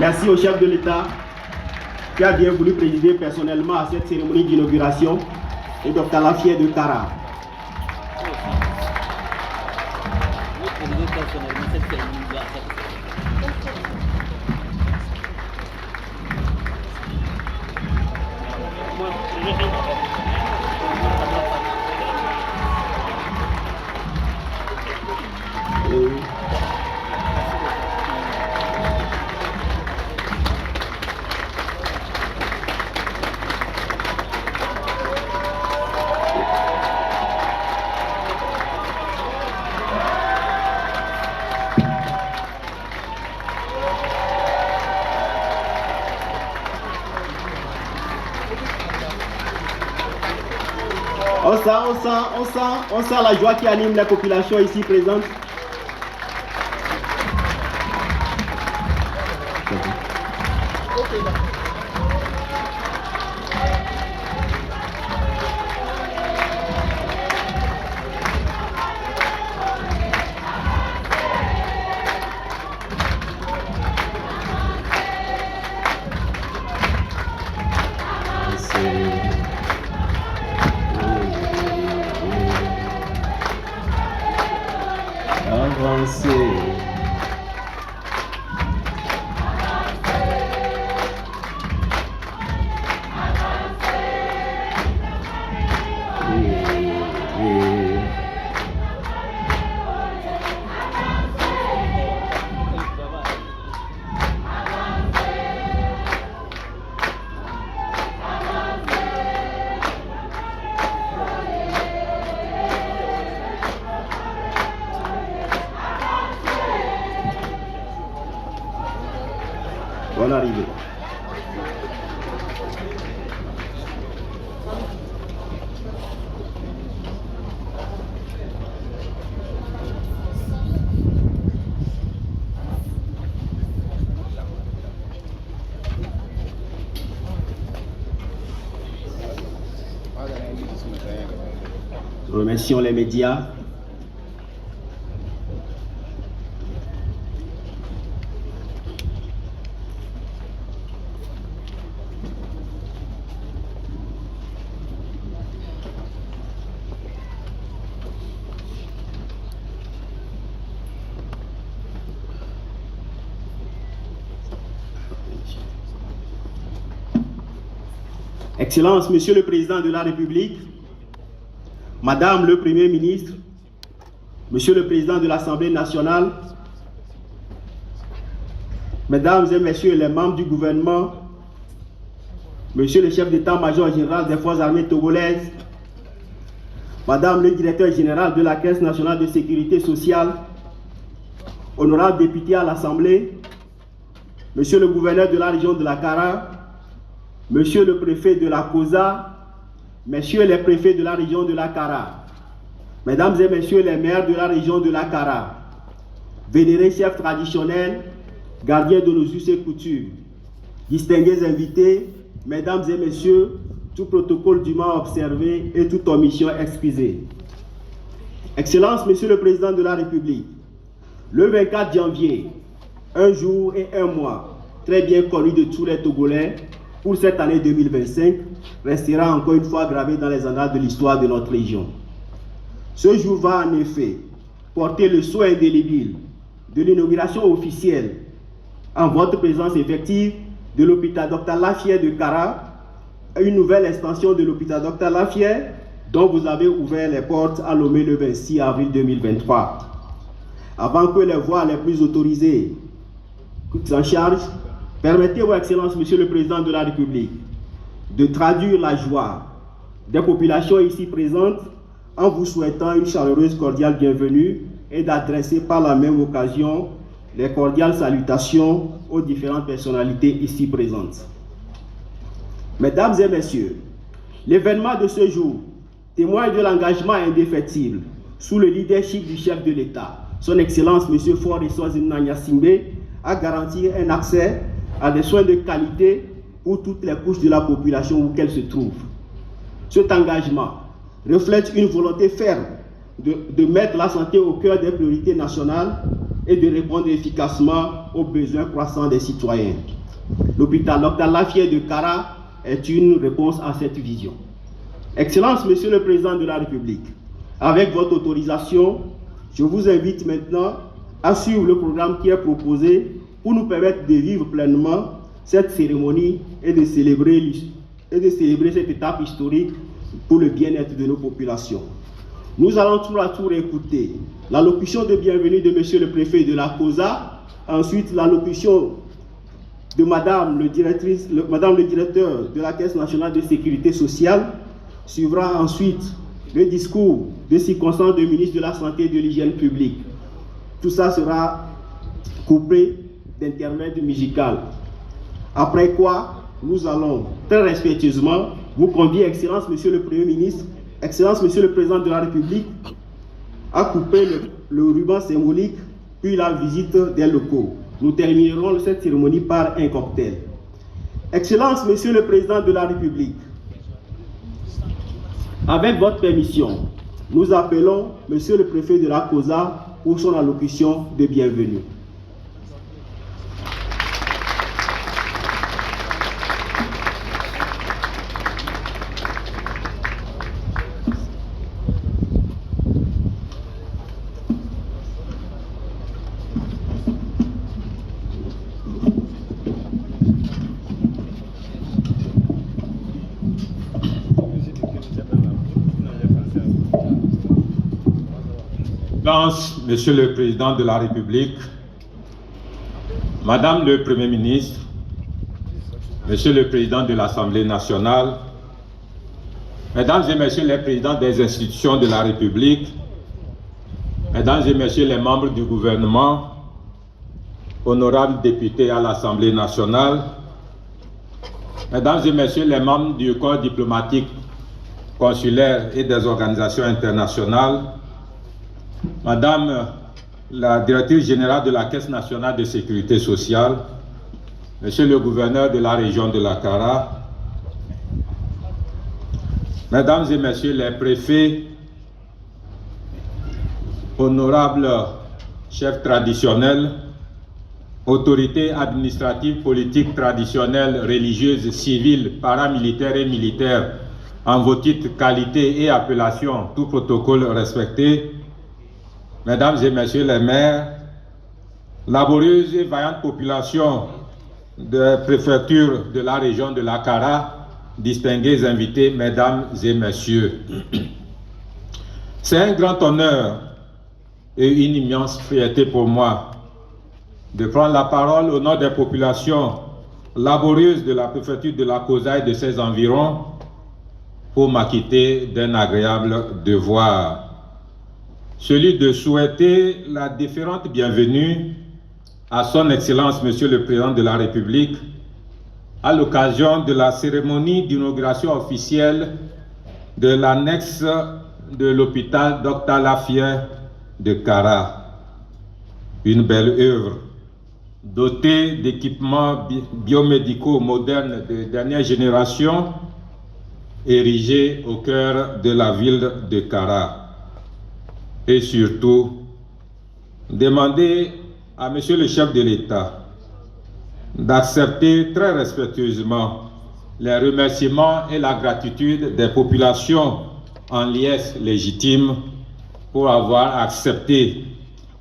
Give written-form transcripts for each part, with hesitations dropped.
Merci au chef de l'État qui a bien voulu présider personnellement à cette cérémonie d'inauguration et Dr Laffié de Kara. On sent la joie qui anime la population ici présente. Bonne arrivée. Remercions les médias. Excellences, Monsieur le Président de la République, Madame le Premier ministre, Monsieur le Président de l'Assemblée nationale, Mesdames et Messieurs les membres du gouvernement, Monsieur le chef d'état-major général des forces armées togolaises, Madame le directeur général de la Caisse nationale de sécurité sociale, honorables députés à l'Assemblée, Monsieur le gouverneur de la région de la Kara, Monsieur le préfet de la COSA, Messieurs les préfets de la région de la Kara, Mesdames et Messieurs les maires de la région de la Kara, vénérés chefs traditionnels, gardiens de nos us et coutumes, distingués invités, Mesdames et Messieurs, tout protocole dûment observé et toute omission excusée. Excellences, Monsieur le Président de la République, le 24 janvier, un jour et un mois, très bien connu de tous les Togolais, pour cette année 2025, restera encore une fois gravé dans les annales de l'histoire de notre région. Ce jour va en effet porter le sceau indélébile de l'inauguration officielle en votre présence effective de l'hôpital Dr Laffié de Kara, une nouvelle extension de l'hôpital Dr Laffié dont vous avez ouvert les portes à Lomé le 26 avril 2023. Avant que les voix les plus autorisées s'en chargent, permettez, Vos Excellences, Monsieur le Président de la République, de traduire la joie des populations ici présentes en vous souhaitant une chaleureuse cordiale bienvenue et d'adresser par la même occasion les cordiales salutations aux différentes personnalités ici présentes. Mesdames et Messieurs, l'événement de ce jour témoigne de l'engagement indéfectible sous le leadership du chef de l'État, Son Excellence M. Faure Eswazina Gnassingbé, à garantir un accès à des soins de qualité pour toutes les couches de la population où qu'elle se trouve. Cet engagement reflète une volonté ferme de mettre la santé au cœur des priorités nationales et de répondre efficacement aux besoins croissants des citoyens. L'hôpital Dr Lafayette de Kara est une réponse à cette vision. Excellence, Monsieur le Président de la République, avec votre autorisation, je vous invite maintenant à suivre le programme qui est proposé pour nous permettre de vivre pleinement cette cérémonie et de célébrer cette étape historique pour le bien-être de nos populations. Nous allons tour à tour écouter l'allocution de bienvenue de Monsieur le Préfet de la COSA, ensuite l'allocution de Madame le Directeur de la Caisse nationale de sécurité sociale, suivra ensuite le discours de circonstance du ministre de la Santé et de l'Hygiène publique. Tout ça sera couplé d'intermèdes musicales. Après quoi, nous allons très respectueusement vous convier, Excellence, Monsieur le Premier ministre, Excellence, Monsieur le Président de la République, à couper le ruban symbolique, puis la visite des locaux. Nous terminerons cette cérémonie par un cocktail. Excellence, Monsieur le Président de la République, avec votre permission, nous appelons Monsieur le Préfet de la COSA pour son allocution de bienvenue. Monsieur le Président de la République, Madame le Premier ministre, Monsieur le Président de l'Assemblée nationale, Mesdames et Messieurs les Présidents des institutions de la République, Mesdames et Messieurs les membres du gouvernement, honorables députés à l'Assemblée nationale, Mesdames et Messieurs les membres du corps diplomatique, consulaire et des organisations internationales, Madame la Directrice Générale de la Caisse nationale de sécurité sociale, Monsieur le Gouverneur de la région de la Kara, Mesdames et Messieurs les préfets, honorables chefs traditionnels, autorités administratives, politiques, traditionnelles, religieuses, civiles, paramilitaires et militaires, en vos titres, qualités et appellations, tout protocole respecté, Mesdames et Messieurs les maires, laborieuse et vaillante population de préfecture de la région de la Kara, distingués invités, Mesdames et Messieurs. C'est un grand honneur et une immense fierté pour moi de prendre la parole au nom des populations laborieuses de la préfecture de la COSA et de ses environs pour m'acquitter d'un agréable devoir. Celui de souhaiter la déférente bienvenue à son Excellence, Monsieur le Président de la République, à l'occasion de la cérémonie d'inauguration officielle de l'annexe de l'hôpital Dr Lafayette de Kara. Une belle œuvre dotée d'équipements biomédicaux modernes de dernière génération, érigée au cœur de la ville de Kara. Et surtout, demander à Monsieur le chef de l'État d'accepter très respectueusement les remerciements et la gratitude des populations en liesse légitime pour avoir accepté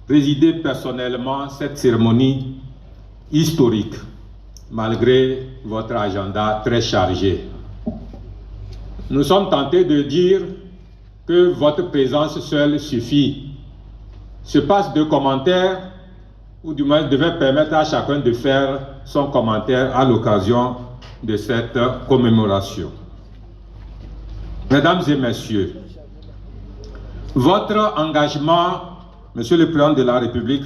présider personnellement cette cérémonie historique, malgré votre agenda très chargé. Nous sommes tentés de dire que votre présence seule suffit. Ce passe de commentaires, ou du moins devait permettre à chacun de faire son commentaire à l'occasion de cette commémoration. Mesdames et Messieurs, votre engagement, Monsieur le Président de la République,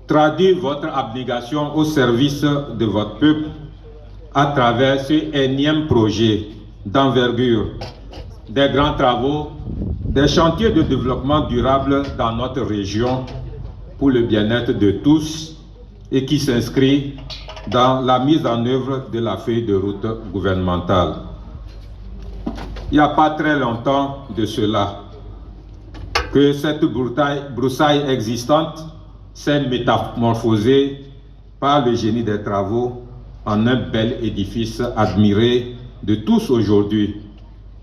traduit votre abnégation au service de votre peuple à travers ce énième projet d'envergure, des grands travaux, des chantiers de développement durable dans notre région pour le bien-être de tous et qui s'inscrit dans la mise en œuvre de la feuille de route gouvernementale. Il n'y a pas très longtemps de cela que cette broussaille existante s'est métamorphosé par le génie des travaux en un bel édifice admiré de tous aujourd'hui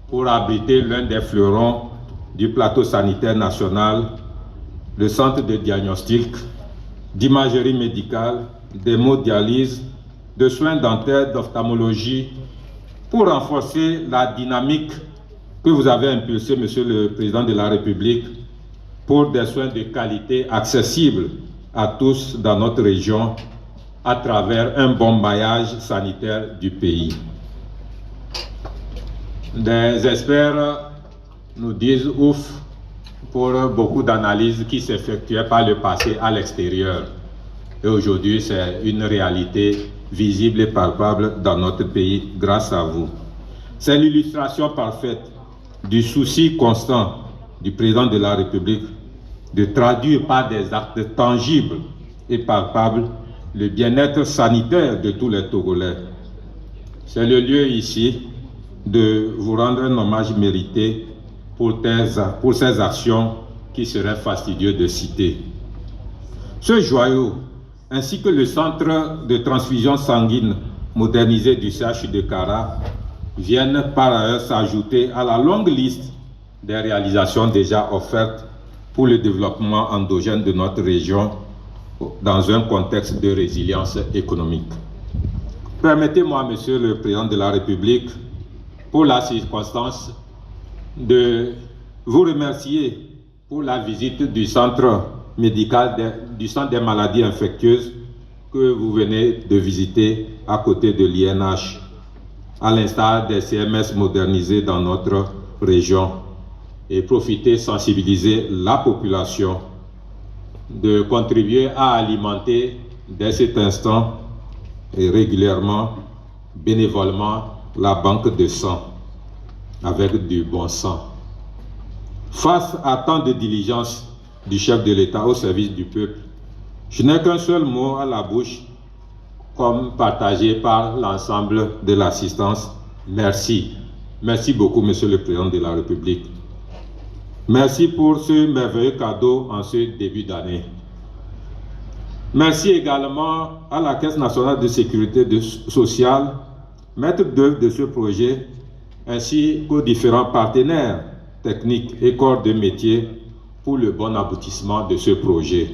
pour abriter l'un des fleurons du plateau sanitaire national, le centre de diagnostic, d'imagerie médicale, d'hémodialyse, de soins dentaires, d'ophtalmologie, pour renforcer la dynamique que vous avez impulsée, Monsieur le Président de la République, pour des soins de qualité accessibles à tous dans notre région à travers un bon maillage sanitaire du pays. Des experts nous disent ouf pour beaucoup d'analyses qui s'effectuaient par le passé à l'extérieur. Et aujourd'hui, c'est une réalité visible et palpable dans notre pays grâce à vous. C'est l'illustration parfaite du souci constant du président de la République de traduire par des actes tangibles et palpables le bien-être sanitaire de tous les Togolais. C'est le lieu ici de vous rendre un hommage mérité pour ces actions qui seraient fastidieux de citer. Ce joyau, ainsi que le centre de transfusion sanguine modernisé du CHU de Kara, viennent par ailleurs s'ajouter à la longue liste des réalisations déjà offertes pour le développement endogène de notre région dans un contexte de résilience économique. Permettez-moi, Monsieur le Président de la République, pour la circonstance, de vous remercier pour la visite du centre médical du centre des maladies infectieuses que vous venez de visiter à côté de l'INH, à l'instar des CMS modernisés dans notre région, et profiter, sensibiliser la population, de contribuer à alimenter dès cet instant et régulièrement, bénévolement, la banque de sang avec du bon sang. Face à tant de diligence du chef de l'État au service du peuple, je n'ai qu'un seul mot à la bouche, comme partagé par l'ensemble de l'assistance. Merci. Merci beaucoup, Monsieur le Président de la République. Merci pour ce merveilleux cadeau en ce début d'année. Merci également à la Caisse nationale de sécurité sociale, maître d'œuvre de ce projet, ainsi qu'aux différents partenaires techniques et corps de métier pour le bon aboutissement de ce projet.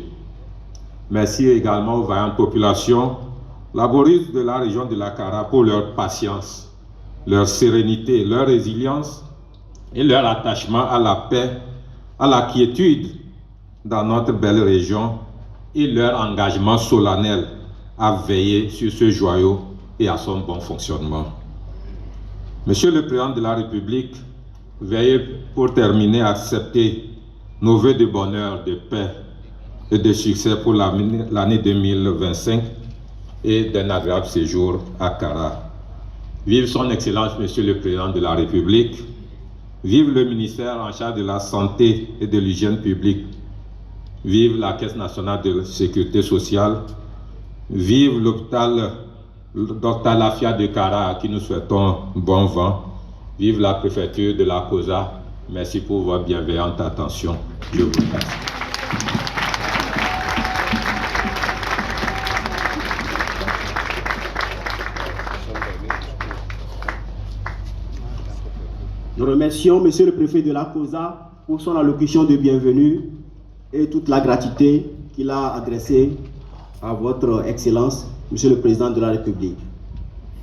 Merci également aux vaillantes populations laboristes de la région de la Kara pour leur patience, leur sérénité, leur résilience et leur attachement à la paix, à la quiétude dans notre belle région et leur engagement solennel à veiller sur ce joyau et à son bon fonctionnement. Monsieur le Président de la République, veuillez pour terminer à accepter nos vœux de bonheur, de paix et de succès pour l'année 2025 et d'un agréable séjour à Kara. Vive son Excellence, Monsieur le Président de la République. Vive le ministère en charge de la Santé et de l'Hygiène publique. Vive la Caisse nationale de sécurité sociale. Vive l'hôpital Dr Lafia de Kara, à qui nous souhaitons bon vent. Vive la préfecture de la COSA. Merci pour votre bienveillante attention. Je vous remercie. Nous remercions Monsieur le Préfet de la COSA pour son allocution de bienvenue et toute la gratitude qu'il a adressée à votre Excellence, Monsieur le Président de la République.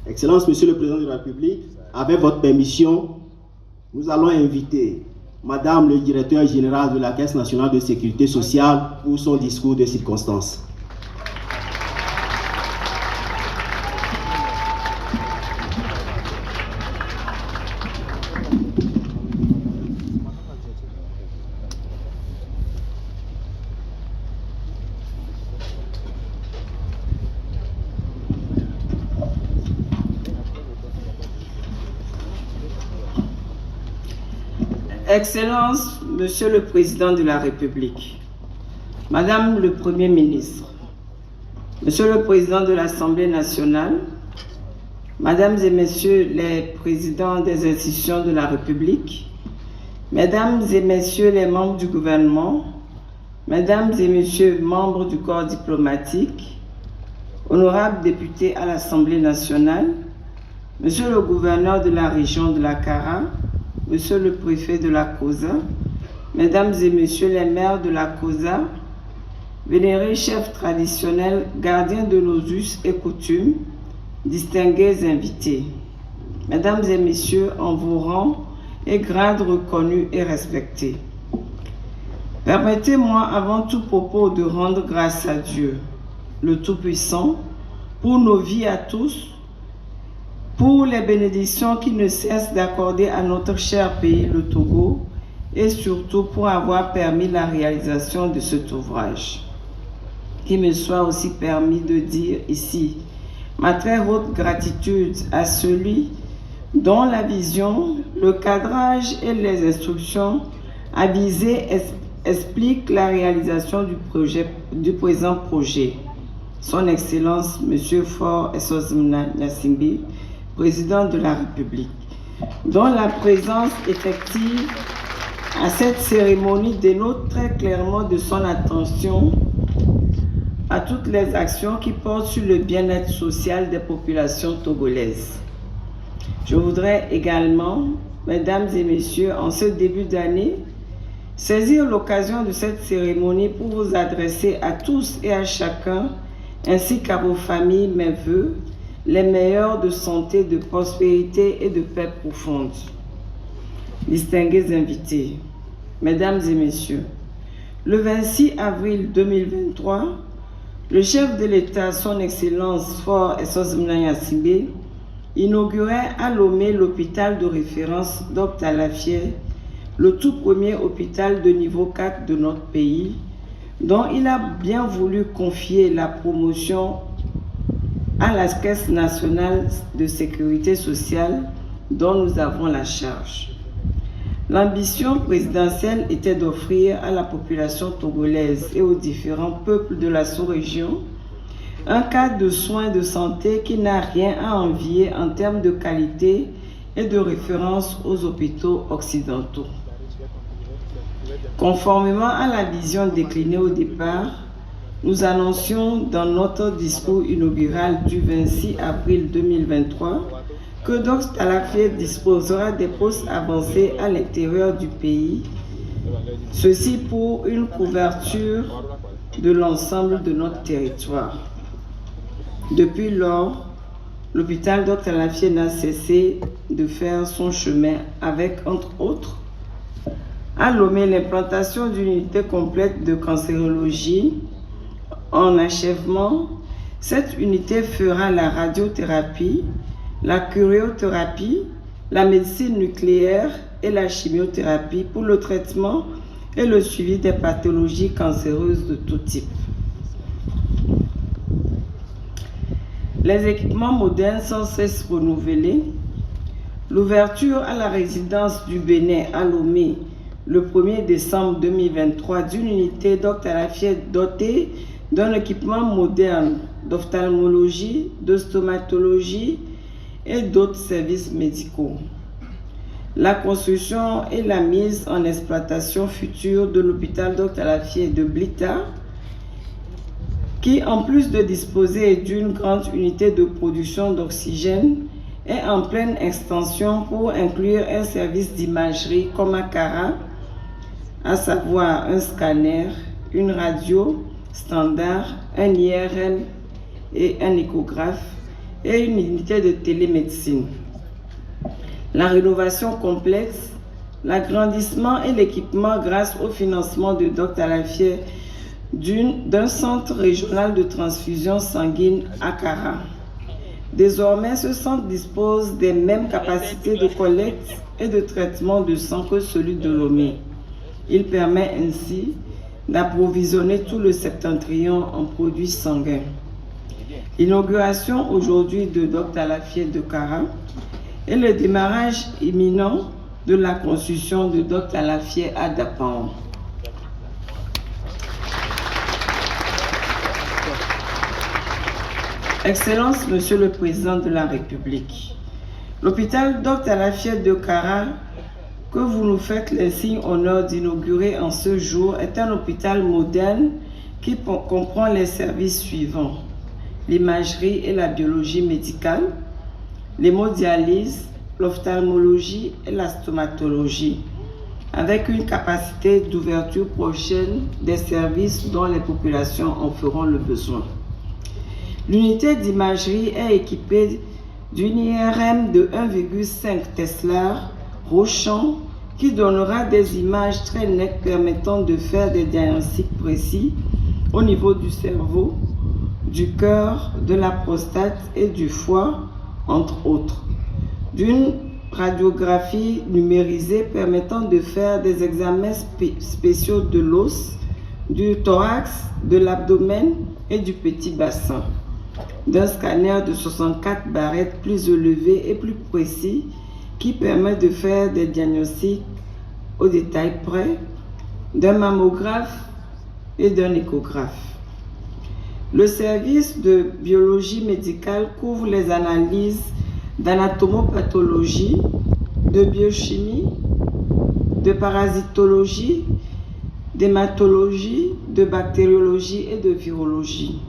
Excellence, Monsieur le Président de la République, avec votre permission, nous allons inviter Madame le Directeur général de la Caisse nationale de sécurité sociale pour son discours de circonstance. Excellence, Monsieur le Président de la République, Madame le Premier ministre, Monsieur le Président de l'Assemblée nationale, Mesdames et Messieurs les Présidents des institutions de la République, Mesdames et Messieurs les membres du gouvernement, Mesdames et Messieurs, membres du corps diplomatique, honorables députés à l'Assemblée nationale, Monsieur le gouverneur de la région de la Kara, Monsieur le préfet de la Kosa, Mesdames et Messieurs les maires de la Kosa, vénérés chefs traditionnels, gardiens de nos us et coutumes, distingués invités, Mesdames et Messieurs en vos rangs et grades reconnus et respectés. Permettez-moi avant tout propos de rendre grâce à Dieu, le Tout-Puissant, pour nos vies à tous, pour les bénédictions qu'il ne cesse d'accorder à notre cher pays, le Togo, et surtout pour avoir permis la réalisation de cet ouvrage. Qu'il me soit aussi permis de dire ici ma très haute gratitude à celui dont la vision, le cadrage et les instructions avisées expliquent la réalisation du présent projet. Son Excellence, M. Faure Essozimna Gnassingbé, Président de la République, dont la présence effective à cette cérémonie dénote très clairement de son attention à toutes les actions qui portent sur le bien-être social des populations togolaises. Je voudrais également, Mesdames et Messieurs, en ce début d'année, saisir l'occasion de cette cérémonie pour vous adresser à tous et à chacun, ainsi qu'à vos familles, mes vœux, les meilleurs de santé, de prospérité et de paix profonde. Distingués invités, Mesdames et Messieurs, le 26 avril 2023, le chef de l'État, son Excellence Faure Essozimna Gnassingbé, inaugurait à Lomé l'hôpital de référence Dr Alafié, le tout premier hôpital de niveau 4 de notre pays, dont il a bien voulu confier la promotion à la Caisse nationale de sécurité sociale dont nous avons la charge. L'ambition présidentielle était d'offrir à la population togolaise et aux différents peuples de la sous-région un cadre de soins de santé qui n'a rien à envier en termes de qualité et de référence aux hôpitaux occidentaux. Conformément à la vision déclinée au départ, nous annoncions dans notre discours inaugural du 26 avril 2023 que Dr Alafié disposera des postes avancés à l'intérieur du pays, ceci pour une couverture de l'ensemble de notre territoire. Depuis lors, l'hôpital Dr Alafié n'a cessé de faire son chemin avec, entre autres, à Lomé, l'implantation d'une unité complète de cancérologie. En achèvement, cette unité fera la radiothérapie, la cryothérapie, la médecine nucléaire et la chimiothérapie pour le traitement et le suivi des pathologies cancéreuses de tout type. Les équipements modernes sans cesse renouvelés. L'ouverture à la résidence du Bénin à Lomé le 1er décembre 2023 d'une unité Dr Alafié dotée d'un équipement moderne d'ophtalmologie, de stomatologie et d'autres services médicaux. La construction et la mise en exploitation future de l'hôpital Dr Alafié de Blita, qui, en plus de disposer d'une grande unité de production d'oxygène, est en pleine extension pour inclure un service d'imagerie comme à Kara, à savoir un scanner, une radio standard, un IRM et un échographe, et une unité de télémédecine. La rénovation complexe, l'agrandissement et l'équipement grâce au financement de Dr Alafié d'un centre régional de transfusion sanguine à Kara. Désormais, ce centre dispose des mêmes capacités de collecte et de traitement de sang que celui de Lomé. Il permet ainsi d'approvisionner tout le septentrion en produits sanguins. L'inauguration aujourd'hui de Dr Alafié de Kara et le démarrage imminent de la construction de Dr Alafié à Dapan. Excellence, Monsieur le Président de la République, l'hôpital Dr Alafié de Kara que vous nous faites l'insigne honneur d'inaugurer en ce jour est un hôpital moderne qui comprend les services suivants: l'imagerie et la biologie médicale, l'hémodialyse, l'ophtalmologie et la stomatologie, avec une capacité d'ouverture prochaine des services dont les populations en feront le besoin. L'unité d'imagerie est équipée d'une IRM de 1,5 Tesla Rochon qui donnera des images très nettes permettant de faire des diagnostics précis au niveau du cerveau, du cœur, de la prostate et du foie, entre autres. D'une radiographie numérisée permettant de faire des examens spéciaux de l'os, du thorax, de l'abdomen et du petit bassin. D'un scanner de 64 barrettes plus élevé et plus précis qui permet de faire des diagnostics au détail près, d'un mammographe et d'un échographe. Le service de biologie médicale couvre les analyses d'anatomopathologie, de biochimie, de parasitologie, d'hématologie, de bactériologie et de virologie.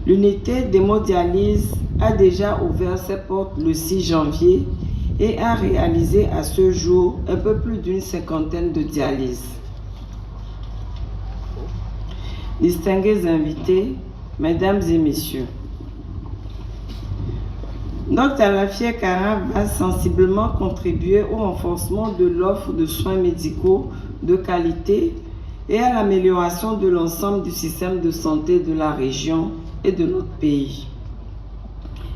L'unité d'hémodialyse a déjà ouvert ses portes le 6 janvier et a réalisé à ce jour un peu plus d'une cinquantaine de dialyses. Distingués invités, mesdames et messieurs, Dr Alafia Kara va sensiblement contribuer au renforcement de l'offre de soins médicaux de qualité et à l'amélioration de l'ensemble du système de santé de la région et de notre pays.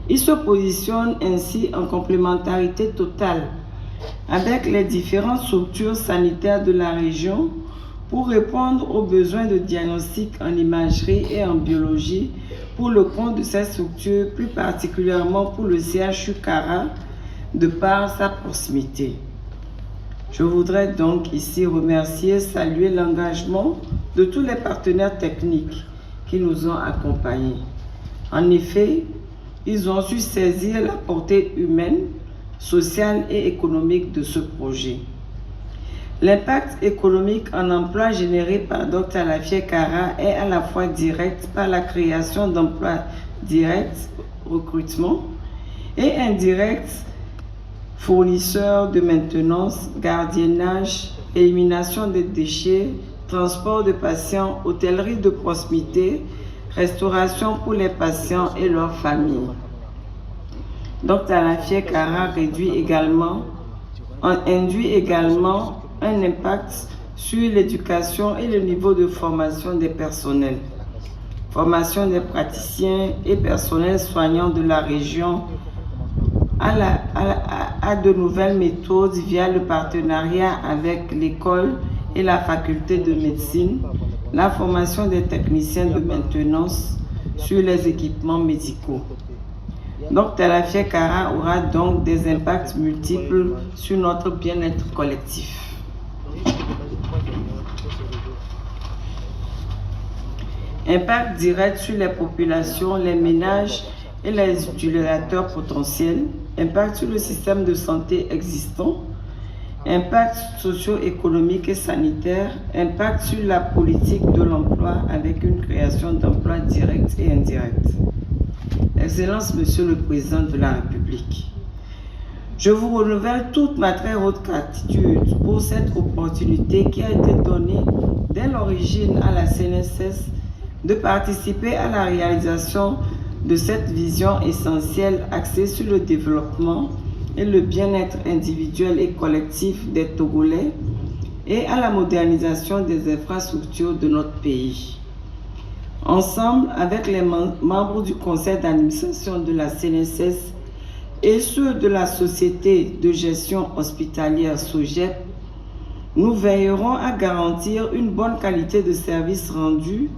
Il se positionne ainsi en complémentarité totale avec les différentes structures sanitaires de la région pour répondre aux besoins de diagnostic en imagerie et en biologie pour le compte de ces structures, plus particulièrement pour le CHU Kara, de par sa proximité. Je voudrais donc ici remercier et saluer l'engagement de tous les partenaires techniques qui nous ont accompagnés. En effet, ils ont su saisir la portée humaine, sociale et économique de ce projet. L'impact économique en emploi généré par Dr Alafia Kara est à la fois direct par la création d'emplois directs, recrutement, et indirect, fournisseurs de maintenance, gardiennage, élimination des déchets, transport de patients, hôtellerie de proximité, restauration pour les patients et leurs familles. Dr Alafia Kara induit également un impact sur l'éducation et le niveau de formation des personnels. Formation des praticiens et personnels soignants de la région à de nouvelles méthodes via le partenariat avec l'école et la faculté de médecine, la formation des techniciens de maintenance sur les équipements médicaux. Dr Alafia Kara aura donc des impacts multiples sur notre bien-être collectif. Impact direct sur les populations, les ménages et les utilisateurs potentiels, impact sur le système de santé existant, impact socio-économique et sanitaire, impact sur la politique de l'emploi avec une création d'emplois directs et indirects. Excellence, Monsieur le Président de la République, je vous renouvelle toute ma très haute gratitude pour cette opportunité qui a été donnée dès l'origine à la CNSS de participer à la réalisation de cette vision essentielle axée sur le développement et le bien-être individuel et collectif des Togolais et à la modernisation des infrastructures de notre pays. Ensemble, avec les membres du conseil d'administration de la CNSS et ceux de la société de gestion hospitalière SOGEP, nous veillerons à garantir une bonne qualité de service rendu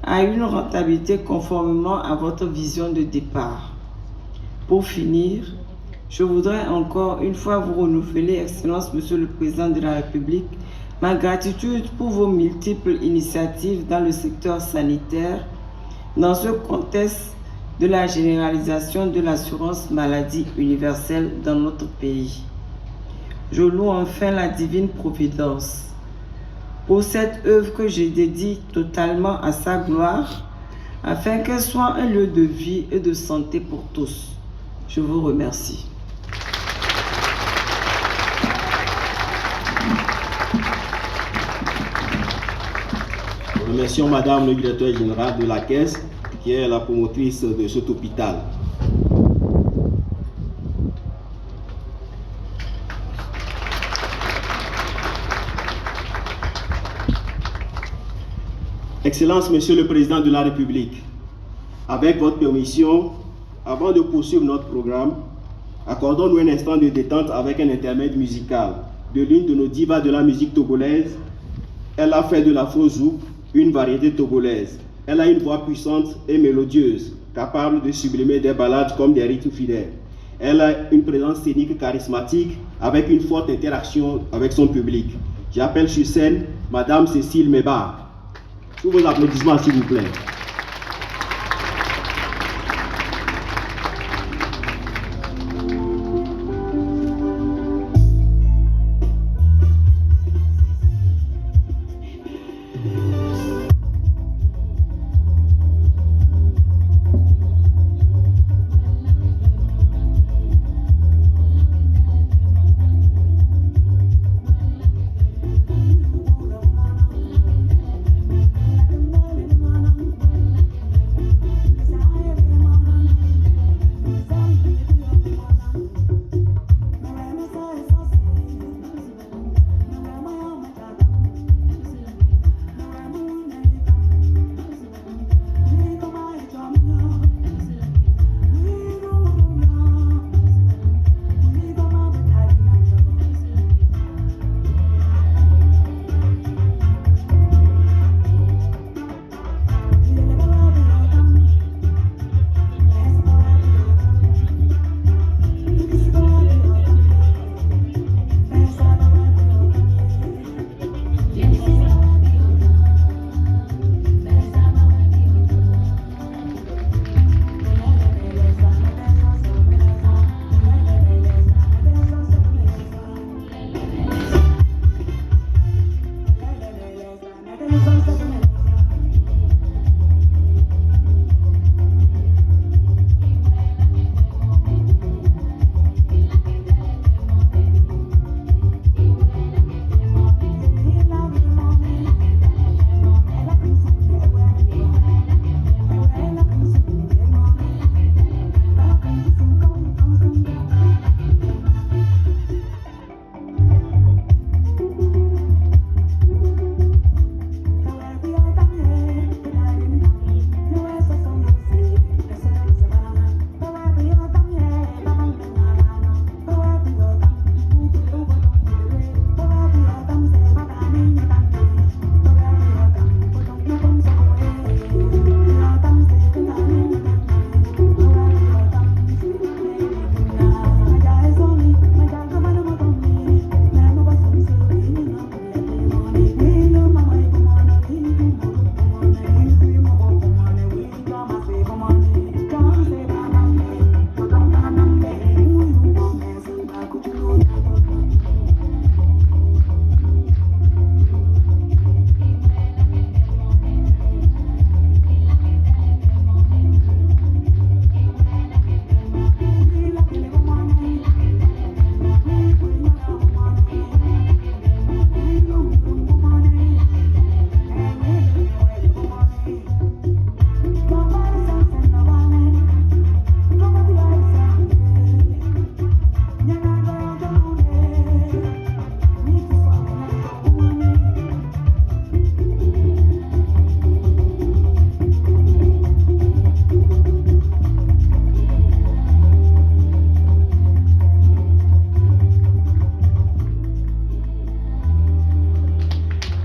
à une rentabilité conformément à votre vision de départ. Pour finir, je voudrais encore une fois vous renouveler, Excellence, Monsieur le Président de la République, ma gratitude pour vos multiples initiatives dans le secteur sanitaire, dans ce contexte de la généralisation de l'assurance maladie universelle dans notre pays. Je loue enfin la divine providence pour cette œuvre que je dédie totalement à sa gloire, afin qu'elle soit un lieu de vie et de santé pour tous. Je vous remercie. Nous remercions Madame le directeur général de la Caisse, qui est la promotrice de cet hôpital. Excellence, Monsieur le Président de la République, avec votre permission, avant de poursuivre notre programme, accordons-nous un instant de détente avec un intermède musical de l'une de nos divas de la musique togolaise. Elle a fait de l'afro-zouk une variété togolaise. Elle a une voix puissante et mélodieuse, capable de sublimer des ballades comme des rythmes fidèles. Elle a une présence scénique charismatique avec une forte interaction avec son public. J'appelle sur scène Madame Cécile Meba. Tous vos applaudissements, s'il vous plaît.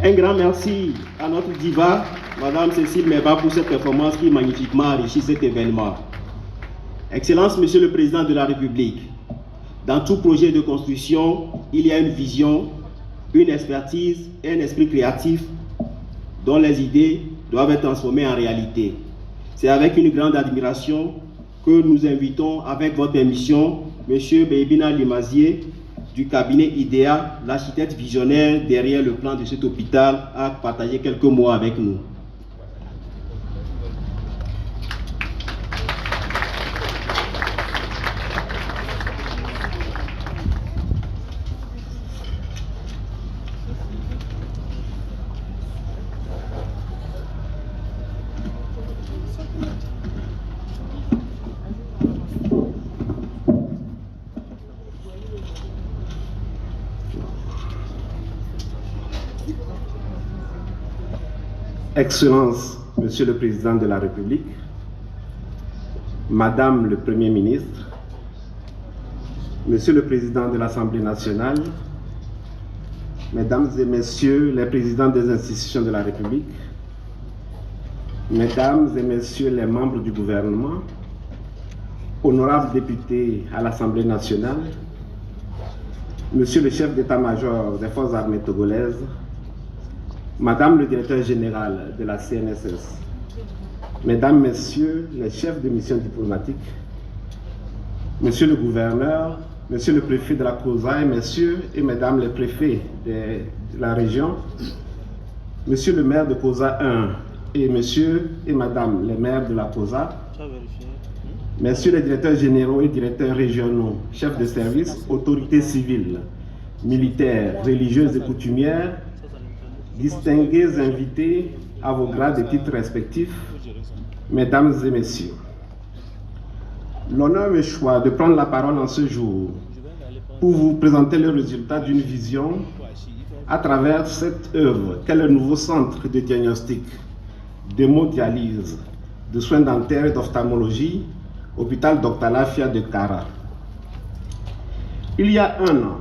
Un grand merci à notre diva, Madame Cécile Meba, pour cette performance qui magnifiquement enrichit cet événement. Excellence, Monsieur le Président de la République, dans tout projet de construction, il y a une vision, une expertise et un esprit créatif dont les idées doivent être transformées en réalité. C'est avec une grande admiration que nous invitons, avec votre permission, Monsieur Beibina Limazié, du cabinet IDEA, l'architecte visionnaire derrière le plan de cet hôpital, a partagé quelques mots avec nous. Excellence, Monsieur le Président de la République, Madame le Premier ministre, Monsieur le Président de l'Assemblée nationale, Mesdames et Messieurs les Présidents des institutions de la République, Mesdames et Messieurs les membres du gouvernement, honorables députés à l'Assemblée nationale, Monsieur le chef d'état-major des forces armées togolaises, Madame le directeur général de la CNSS, Mesdames, Messieurs les chefs de mission diplomatique, Monsieur le gouverneur, Monsieur le préfet de la COSA et Messieurs et Mesdames les préfets de la région, Monsieur le maire de COSA 1 et Messieurs et Madame les maires de la COSA, Messieurs les directeurs généraux et directeurs régionaux, chefs de service, autorités civiles, militaires, religieuses et coutumières, distingués invités à vos grades et titres respectifs, Mesdames et Messieurs, l'honneur me choix de prendre la parole en ce jour pour vous présenter le résultat d'une vision à travers cette œuvre qu'est le nouveau centre de diagnostic, d'hémodialyse, de soins dentaires et d'ophtalmologie, hôpital Dr Lafia de Kara. Il y a un an,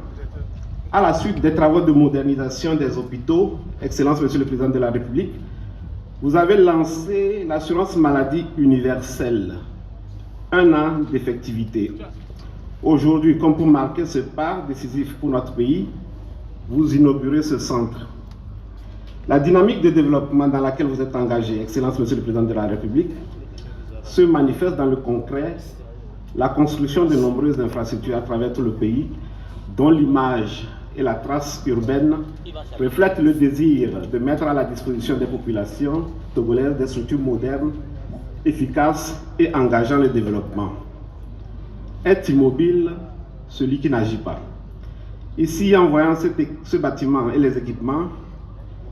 à la suite des travaux de modernisation des hôpitaux, Excellence Monsieur le Président de la République, vous avez lancé l'assurance maladie universelle, un an d'effectivité. Aujourd'hui, comme pour marquer ce pas décisif pour notre pays, vous inaugurez ce centre. La dynamique de développement dans laquelle vous êtes engagé, Excellence Monsieur le Président de la République, se manifeste dans le concret, la construction de nombreuses infrastructures à travers tout le pays, dont l'image et la trace urbaine reflètent le désir de mettre à la disposition des populations togolaises des structures modernes, efficaces et engageant le développement. Est immobile celui qui n'agit pas. Ici, en voyant ce bâtiment et les équipements,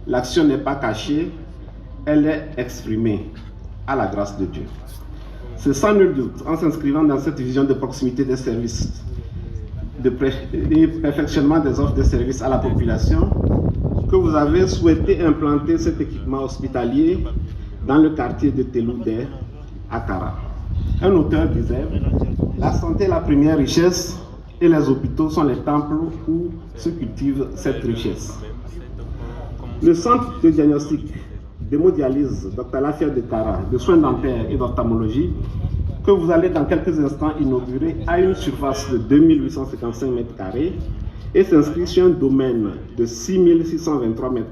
l'action n'est pas cachée, elle est exprimée à la grâce de Dieu. C'est sans nul doute en s'inscrivant dans cette vision de proximité des services, de perfectionnement des offres de services à la population, que vous avez souhaité implanter cet équipement hospitalier dans le quartier de Teloudé, à Kara. Un auteur disait « La santé est la première richesse et les hôpitaux sont les temples où se cultive cette richesse ». Le centre de diagnostic, d'hémodialyse Dr Lafia de Kara, de soins dentaires et d'ophtalmologie, que vous allez dans quelques instants inaugurer, a une surface de 2855 m² et s'inscrit sur un domaine de 6623 m².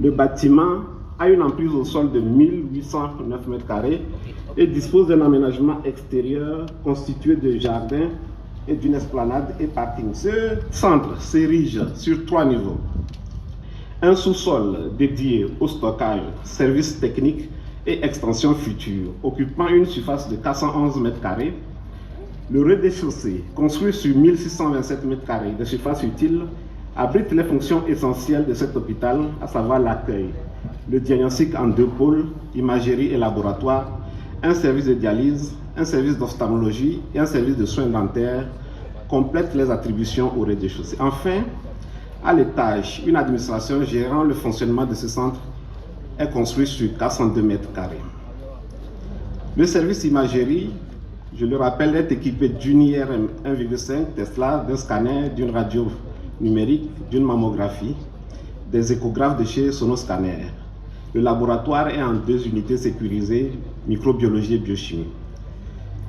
Le bâtiment a une emprise au sol de 1809 m² et dispose d'un aménagement extérieur constitué de jardins et d'une esplanade et parking. Ce centre s'érige sur 3 niveaux. Un sous-sol dédié au stockage, services techniques et extension future, occupant une surface de 411 m². Le rez-de-chaussée, construit sur 1627 m² de surface utile, abrite les fonctions essentielles de cet hôpital, à savoir l'accueil, le diagnostic en 2 pôles, imagerie et laboratoire, un service de dialyse, un service d'ophtalmologie et un service de soins dentaires, complètent les attributions au rez-de-chaussée. Enfin, à l'étage, une administration gérant le fonctionnement de ce centre est construite sur 402 m². Le service imagerie, je le rappelle, est équipé d'une IRM 1,5 Tesla, d'un scanner, d'une radio numérique, d'une mammographie, des échographes de chez Sonoscanner. Le laboratoire est en 2 unités sécurisées, microbiologie et biochimie.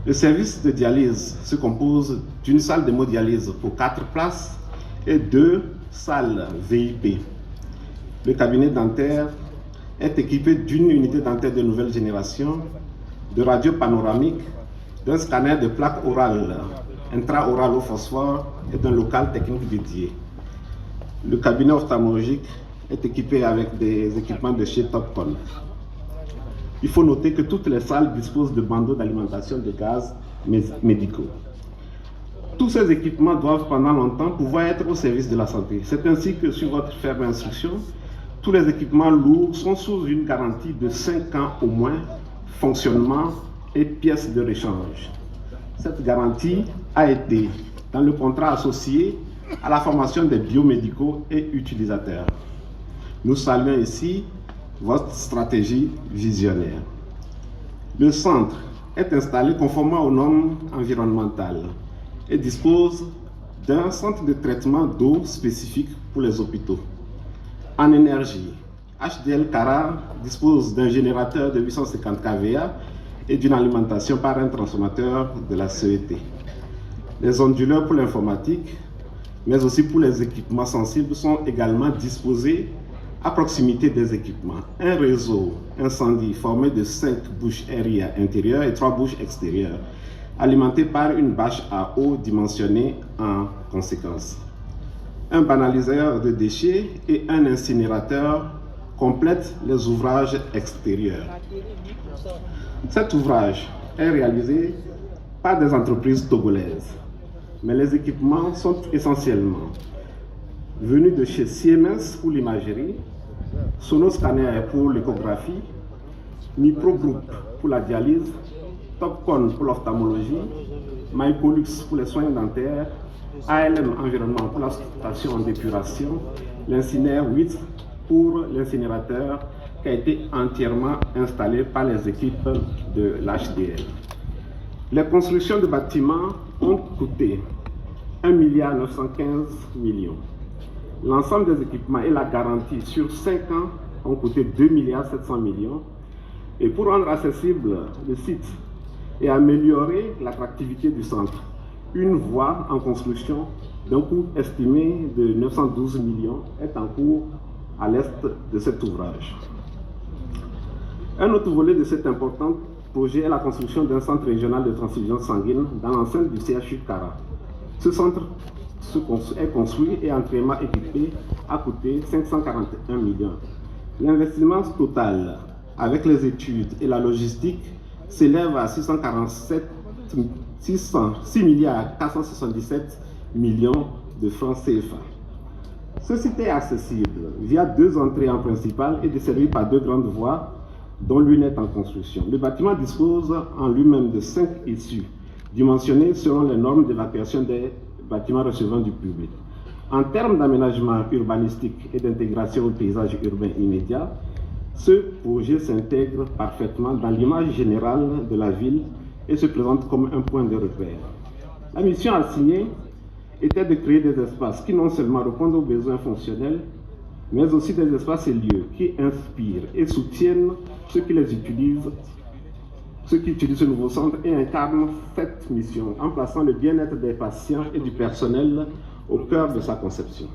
Le service de dialyse se compose d'une salle d'hémodialyse pour 4 places et 2 salles VIP. Le cabinet dentaire est équipé d'une unité dentaire de nouvelle génération, de radio panoramique, d'un scanner de plaques orales intra-oral au phosphore et d'un local technique dédié. Le cabinet ophtalmologique est équipé avec des équipements de chez Topcon. Il faut noter que toutes les salles disposent de bandeaux d'alimentation de gaz médicaux. Tous ces équipements doivent pendant longtemps pouvoir être au service de la santé. C'est ainsi que sur votre ferme instruction, tous les équipements lourds sont sous une garantie de 5 ans au moins, fonctionnement et pièces de rechange. Cette garantie a été dans le contrat associé à la formation des biomédicaux et utilisateurs. Nous saluons ici votre stratégie visionnaire. Le centre est installé conformément aux normes environnementales et dispose d'un centre de traitement d'eau spécifique pour les hôpitaux. En énergie, HDL Cara dispose d'un générateur de 850 kVA et d'une alimentation par un transformateur de la CET. Les onduleurs pour l'informatique, mais aussi pour les équipements sensibles, sont également disposés à proximité des équipements. Un réseau incendie formé de 5 bouches aériennes intérieures et 3 bouches extérieures, alimenté par une bâche à eau dimensionnée en conséquence. Un banaliseur de déchets et un incinérateur complètent les ouvrages extérieurs. Cet ouvrage est réalisé par des entreprises togolaises, mais les équipements sont essentiellement venus de chez Siemens pour l'imagerie, Sonoscanner pour l'échographie, Microgroup pour la dialyse, Topcon pour l'ophtalmologie, Mycolux pour les soins dentaires, ALM Environnement pour la station d'épuration, l'Inciner 8 pour l'incinérateur qui a été entièrement installé par les équipes de l'HDL. Les constructions de bâtiments ont coûté 1,915 milliard. L'ensemble des équipements et la garantie sur 5 ans ont coûté 2,7 milliard. Et pour rendre accessible le site et améliorer l'attractivité du centre, une voie en construction d'un coût estimé de 912 millions est en cours à l'est de cet ouvrage. Un autre volet de cet important projet est la construction d'un centre régional de transfusion sanguine dans l'enceinte du CHU Cara. Ce centre est construit et entièrement équipé a coûté 541 millions. L'investissement total avec les études et la logistique s'élève à 6 milliards 477 millions de francs CFA. Ce site est accessible via 2 entrées en principale et desservi par 2 grandes voies dont l'une est en construction. Le bâtiment dispose en lui-même de 5 issues dimensionnées selon les normes d'évacuation des bâtiments recevant du public. En termes d'aménagement urbanistique et d'intégration au paysage urbain immédiat, ce projet s'intègre parfaitement dans l'image générale de la ville et se présente comme un point de repère. La mission assignée était de créer des espaces qui non seulement répondent aux besoins fonctionnels, mais aussi des espaces et lieux qui inspirent et soutiennent ceux qui utilisent ce nouveau centre et incarnent cette mission en plaçant le bien-être des patients et du personnel au cœur de sa conception.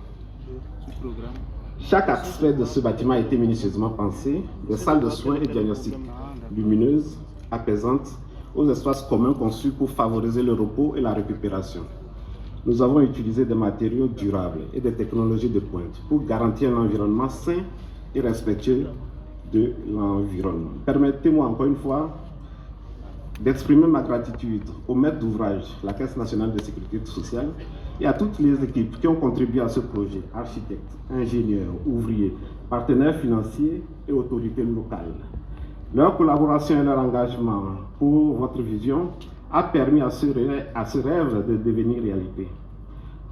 Chaque aspect de ce bâtiment a été minutieusement pensé, des salles de soins et diagnostics lumineuses, apaisantes, aux espaces communs conçus pour favoriser le repos et la récupération. Nous avons utilisé des matériaux durables et des technologies de pointe pour garantir un environnement sain et respectueux de l'environnement. Permettez-moi encore une fois d'exprimer ma gratitude au maître d'ouvrage, la Caisse nationale de sécurité sociale, et à toutes les équipes qui ont contribué à ce projet, architectes, ingénieurs, ouvriers, partenaires financiers et autorités locales. Leur collaboration et leur engagement pour votre vision a permis à ce rêve de devenir réalité.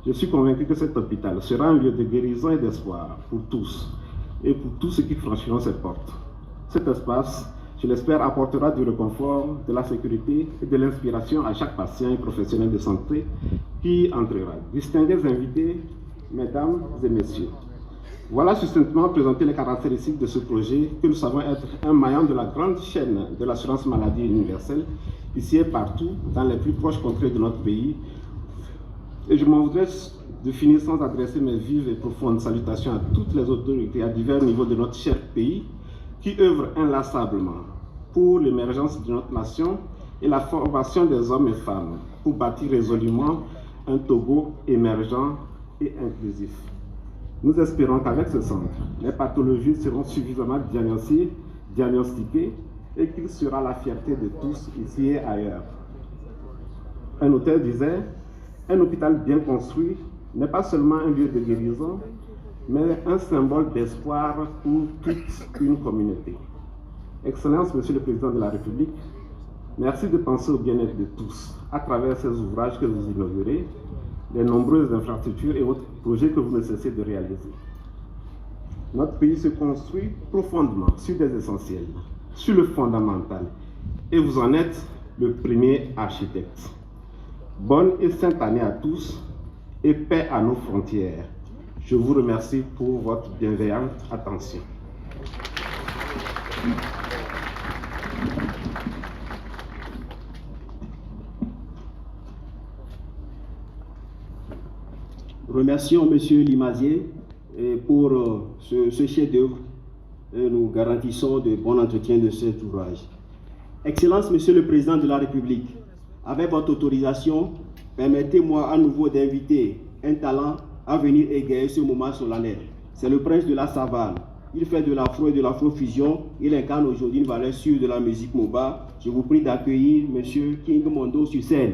Je suis convaincu que cet hôpital sera un lieu de guérison et d'espoir pour tous et pour tous ceux qui franchiront ses portes. Cet espace, je l'espère, apportera du réconfort, de la sécurité et de l'inspiration à chaque patient et professionnel de santé qui entrera. Distingués invités, mesdames et messieurs, voilà succinctement présenter les caractéristiques de ce projet que nous savons être un maillon de la grande chaîne de l'assurance maladie universelle, ici et partout, dans les plus proches contrées de notre pays. Et je m'en voudrais de finir sans adresser mes vives et profondes salutations à toutes les autorités à divers niveaux de notre cher pays qui œuvrent inlassablement pour l'émergence de notre nation et la formation des hommes et femmes pour bâtir résolument un Togo émergent et inclusif. Nous espérons qu'avec ce centre, les pathologies seront suffisamment diagnostiquées et qu'il sera la fierté de tous ici et ailleurs. Un auteur disait, un hôpital bien construit n'est pas seulement un lieu de guérison, mais un symbole d'espoir pour toute une communauté. Excellence, Monsieur le Président de la République, merci de penser au bien-être de tous à travers ces ouvrages que vous inaugurez, les nombreuses infrastructures et autres projets que vous ne cessez de réaliser. Notre pays se construit profondément sur des essentiels, sur le fondamental, et vous en êtes le premier architecte. Bonne et sainte année à tous et paix à nos frontières. Je vous remercie pour votre bienveillante attention. Remercions M. Limazier pour ce chef-d'œuvre et nous garantissons de bon entretien de cet ouvrage. Excellence, Monsieur le Président de la République, avec votre autorisation, permettez-moi à nouveau d'inviter un talent à venir égayer ce moment solennel. C'est le prince de la savane. Il fait de l'afro et de l'afrofusion. Il incarne aujourd'hui une valeur sûre de la musique Moba. Je vous prie d'accueillir M. King Mondo sur scène.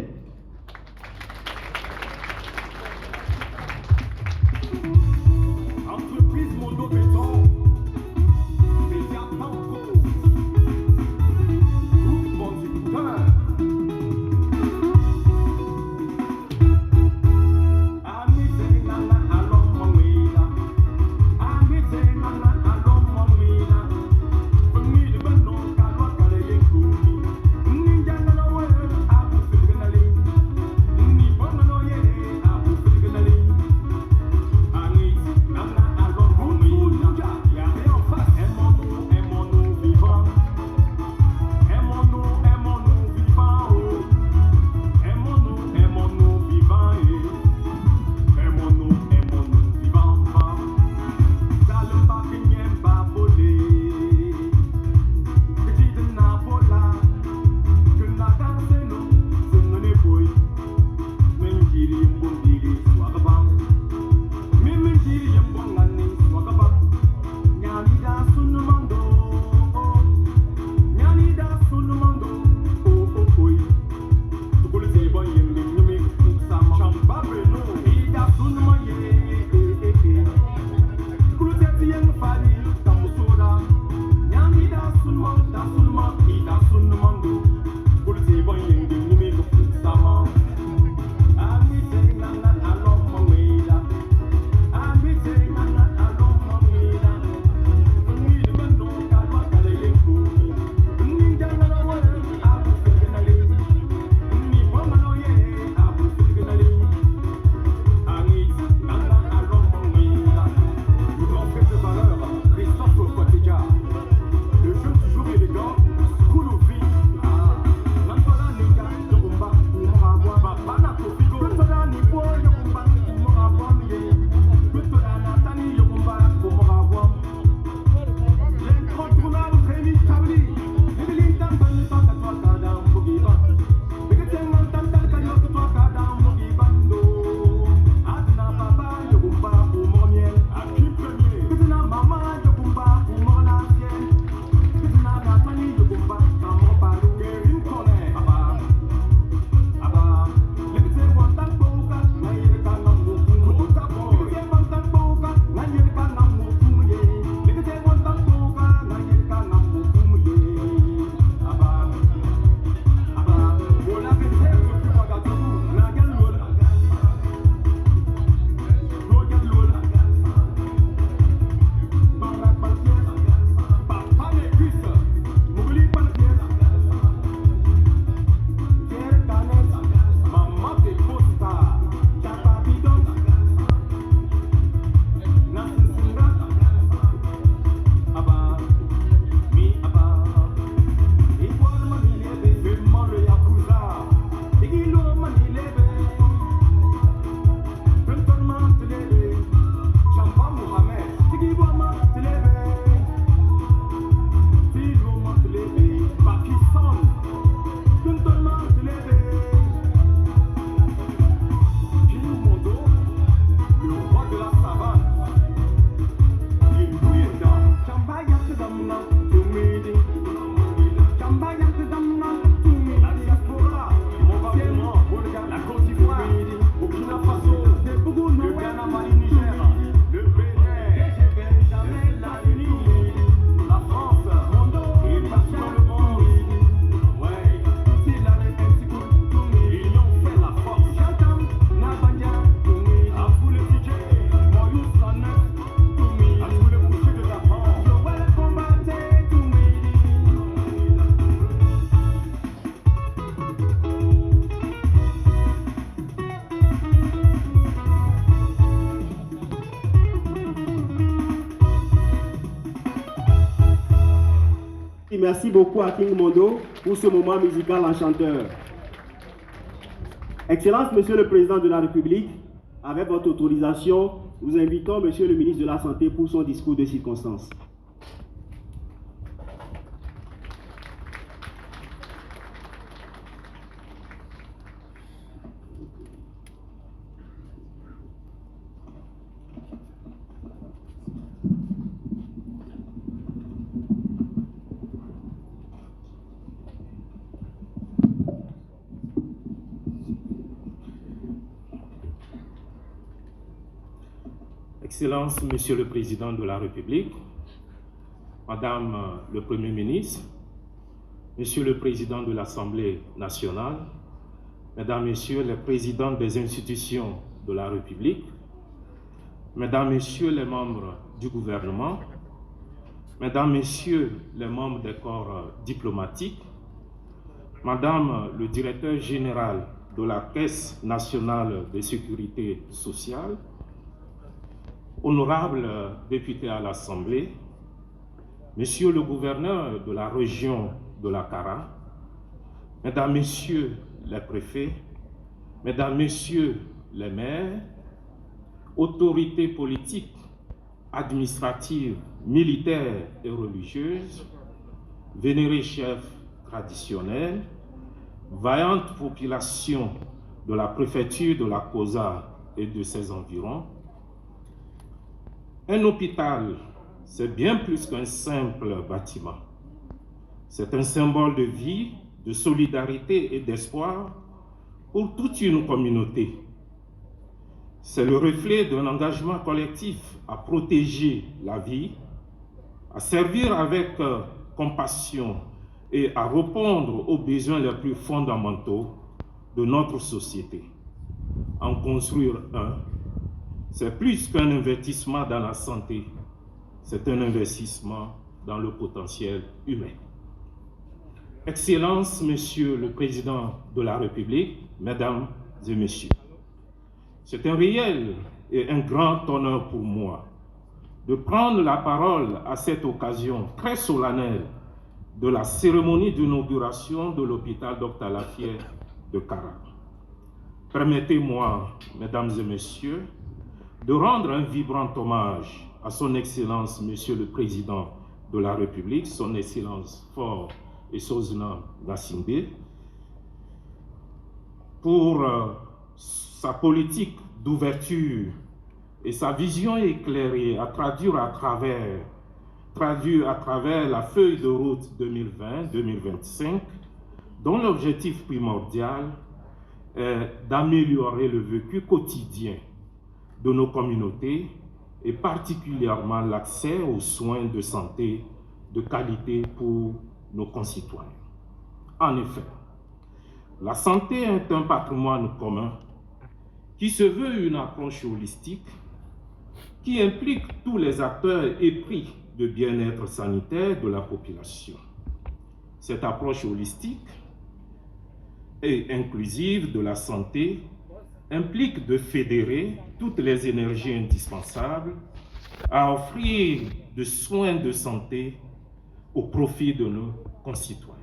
merci beaucoup à King Mondo pour ce moment musical enchanteur. Excellence, Monsieur le Président de la République, avec votre autorisation, nous invitons Monsieur le ministre de la Santé pour son discours de circonstance. Excellence, Monsieur le Président de la République, Madame le Premier ministre, Monsieur le Président de l'Assemblée nationale, Mesdames, Messieurs les présidents des institutions de la République, Mesdames, Messieurs les membres du gouvernement, Mesdames, Messieurs les membres des corps diplomatiques, Madame le Directeur général de la Caisse nationale de sécurité sociale, Honorables députés à l'Assemblée, Monsieur le gouverneur de la région de la Kara, Mesdames, Messieurs les préfets, Mesdames, Messieurs les maires, autorités politiques, administratives, militaires et religieuses, vénérés chefs traditionnels, vaillantes populations de la préfecture de la Kosa et de ses environs, un hôpital, c'est bien plus qu'un simple bâtiment. C'est un symbole de vie, de solidarité et d'espoir pour toute une communauté. C'est le reflet d'un engagement collectif à protéger la vie, à servir avec compassion et à répondre aux besoins les plus fondamentaux de notre société. En construire un, c'est plus qu'un investissement dans la santé, c'est un investissement dans le potentiel humain. Excellence, Monsieur le Président de la République, Mesdames et Messieurs, c'est un réel et un grand honneur pour moi de prendre la parole à cette occasion très solennelle de la cérémonie d'inauguration de l'hôpital Dr Lafière de Kara. Permettez-moi, Mesdames et Messieurs, de rendre un vibrant hommage à son Excellence, Monsieur le Président de la République, son Excellence Faure Essouzina Gnassingbé, pour sa politique d'ouverture et sa vision éclairée à traduire à travers la feuille de route 2020-2025, dont l'objectif primordial est d'améliorer le vécu quotidien de nos communautés et particulièrement l'accès aux soins de santé de qualité pour nos concitoyens. En effet, la santé est un patrimoine commun qui se veut une approche holistique qui implique tous les acteurs épris de bien-être sanitaire de la population. Cette approche holistique et inclusive de la santé implique de fédérer toutes les énergies indispensables à offrir des soins de santé au profit de nos concitoyens.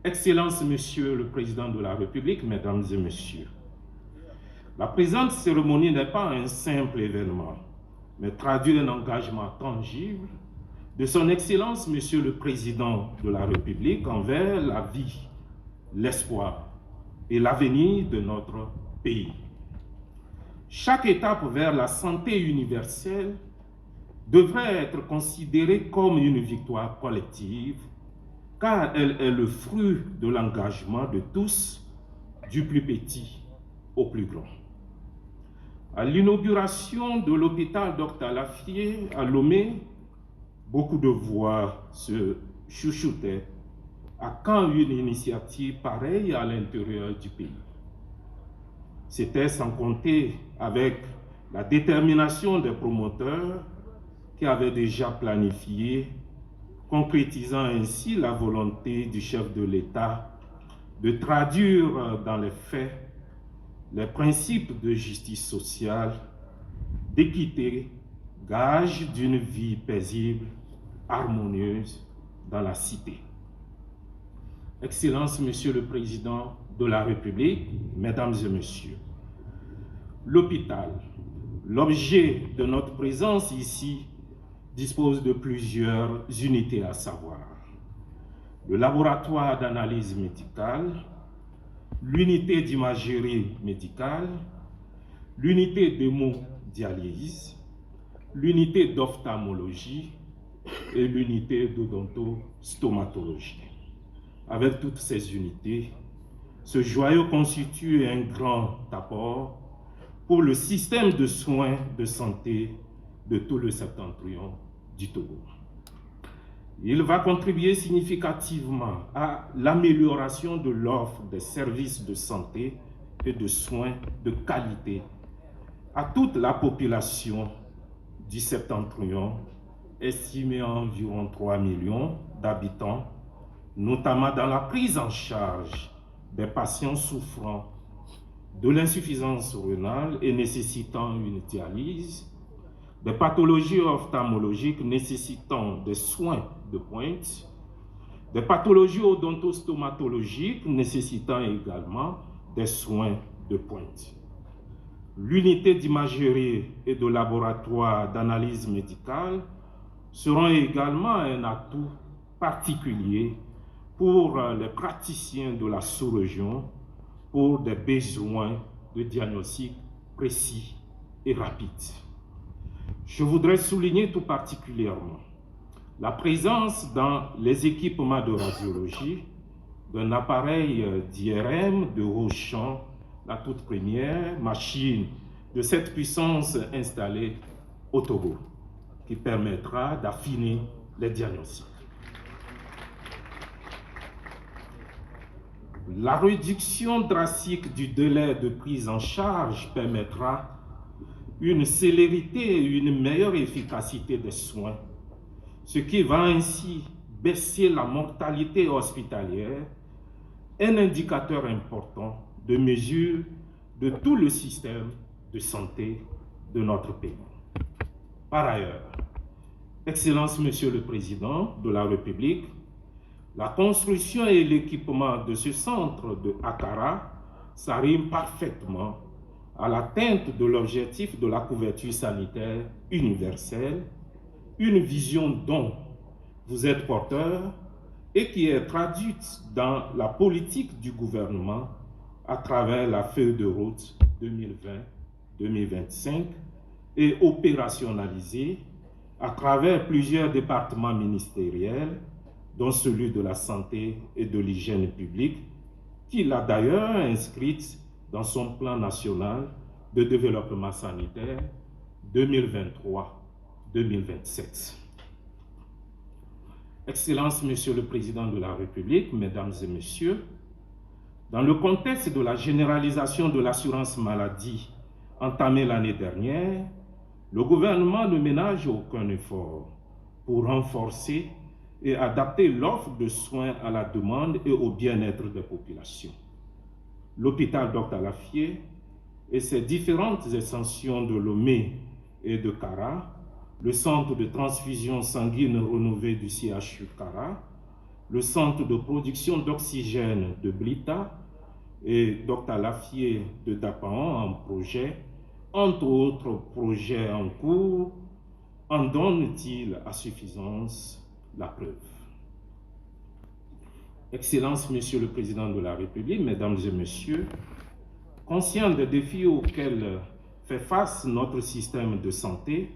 Excellence, Monsieur le Président de la République, Mesdames et Messieurs, la présente cérémonie n'est pas un simple événement, mais traduit un engagement tangible de son Excellence, Monsieur le Président de la République, envers la vie, l'espoir et l'avenir de notre pays. Chaque étape vers la santé universelle devrait être considérée comme une victoire collective, car elle est le fruit de l'engagement de tous, du plus petit au plus grand. À l'inauguration de l'hôpital Dr Lafière à Lomé, beaucoup de voix se chuchotaient à quand une initiative pareille à l'intérieur du pays. C'était sans compter avec la détermination des promoteurs qui avaient déjà planifié, concrétisant ainsi la volonté du chef de l'État de traduire dans les faits les principes de justice sociale, d'équité, gage d'une vie paisible, harmonieuse dans la cité. Excellences, Monsieur le Président de la République, Mesdames et Messieurs, l'hôpital, l'objet de notre présence ici, dispose de plusieurs unités à savoir le laboratoire d'analyse médicale, l'unité d'imagerie médicale, l'unité d'hémodialyse, l'unité d'ophtalmologie et l'unité d'odontostomatologie. Avec toutes ces unités, ce joyau constitue un grand apport pour le système de soins de santé de tout le septentrion du Togo. Il va contribuer significativement à l'amélioration de l'offre des services de santé et de soins de qualité à toute la population du septentrion, estimée à environ 3 millions d'habitants, notamment dans la prise en charge des patients souffrant de l'insuffisance rénale et nécessitant une dialyse, des pathologies ophtalmologiques nécessitant des soins de pointe, des pathologies odontostomatologiques nécessitant également des soins de pointe. L'unité d'imagerie et de laboratoire d'analyse médicale seront également un atout particulier pour les praticiens de la sous-région pour des besoins de diagnostic précis et rapides. Je voudrais souligner tout particulièrement la présence dans les équipements de radiologie d'un appareil d'IRM de haut champ, la toute première machine de cette puissance installée au Togo, qui permettra d'affiner les diagnostics. La réduction drastique du délai de prise en charge permettra une célérité et une meilleure efficacité des soins, ce qui va ainsi baisser la mortalité hospitalière, un indicateur important de mesure de tout le système de santé de notre pays. Par ailleurs, Excellence Monsieur le Président de la République, la construction et l'équipement de ce centre de Akara s'arriment parfaitement à l'atteinte de l'objectif de la couverture sanitaire universelle, une vision dont vous êtes porteur et qui est traduite dans la politique du gouvernement à travers la feuille de route 2020-2025 et opérationnalisée à travers plusieurs départements ministériels, dont celui de la santé et de l'hygiène publique, qu'il a d'ailleurs inscrite dans son plan national de développement sanitaire 2023-2027. Excellences, Monsieur le Président de la République, Mesdames et Messieurs, dans le contexte de la généralisation de l'assurance maladie entamée l'année dernière, le gouvernement ne ménage aucun effort pour renforcer et adapter l'offre de soins à la demande et au bien-être des populations. L'hôpital Dr Alafié et ses différentes extensions de Lomé et de Kara, le centre de transfusion sanguine renouvelée du CHU Kara, le centre de production d'oxygène de Blita et Dr Alafié de Dapaon en projet, entre autres projets en cours, en donnent-ils à suffisance la preuve. Excellences, Monsieur le Président de la République, Mesdames et Messieurs, conscient des défis auxquels fait face notre système de santé,